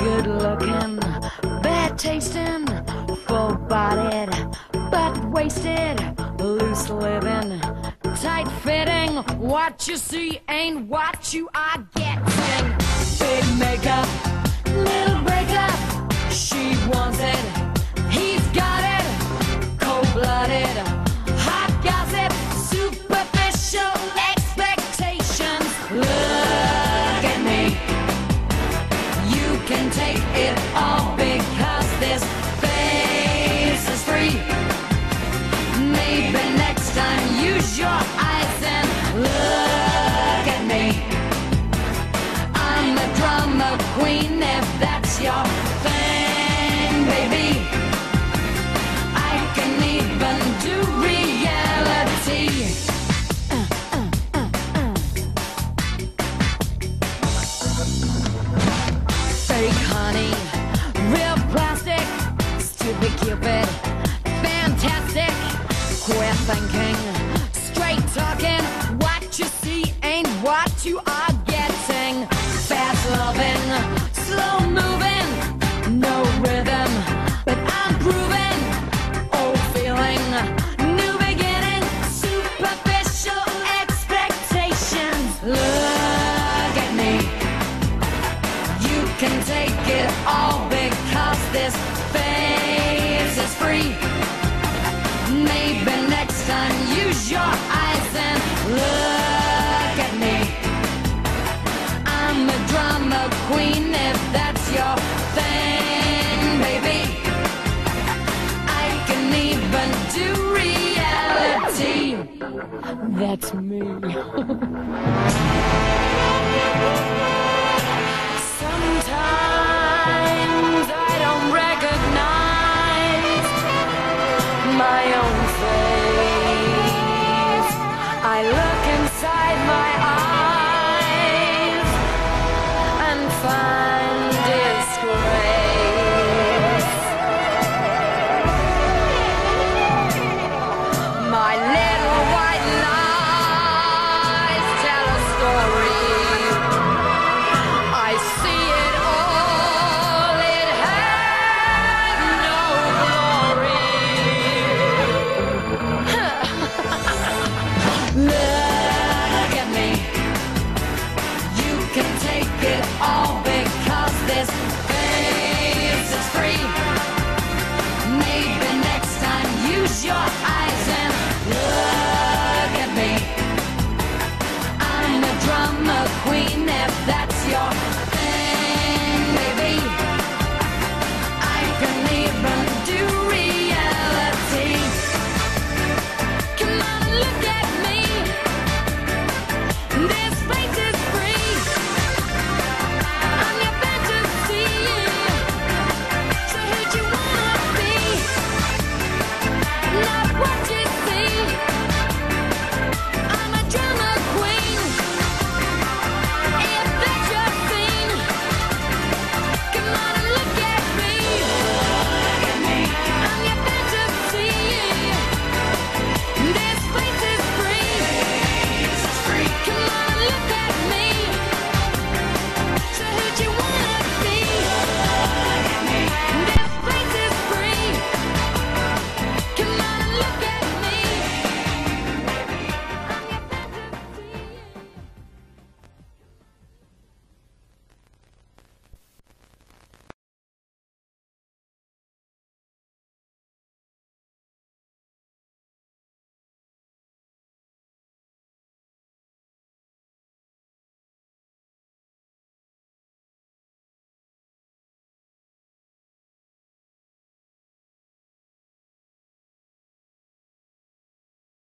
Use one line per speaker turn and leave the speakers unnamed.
Good looking, bad tasting, full bodied, but wasted, loose living, tight fitting. What you see ain't what you are getting. Big makeup, little breakup. She wants it, he's got it. Cold-blooded, hot gossip, superficial expectations. Look at me. You can take it all because this face is free. Maybe next time use your eyes and look at me. I'm a drama queen if that's your thing, baby. I can even do reality. Fake honey, real plastic, stupid Cupid, fantastic. Queer thinking, straight talking. What you see ain't what you are getting. Fast loving, slow moving, no rhythm, but I'm proving. Old feeling, new beginning, superficial expectations. Look at me. You can take it all because this face is free. Maybe next time use your eyes and look at me. I'm a drama queen if that's your thing, baby. I can even do reality. That's me. Sometimes I don't recognize my own face. I love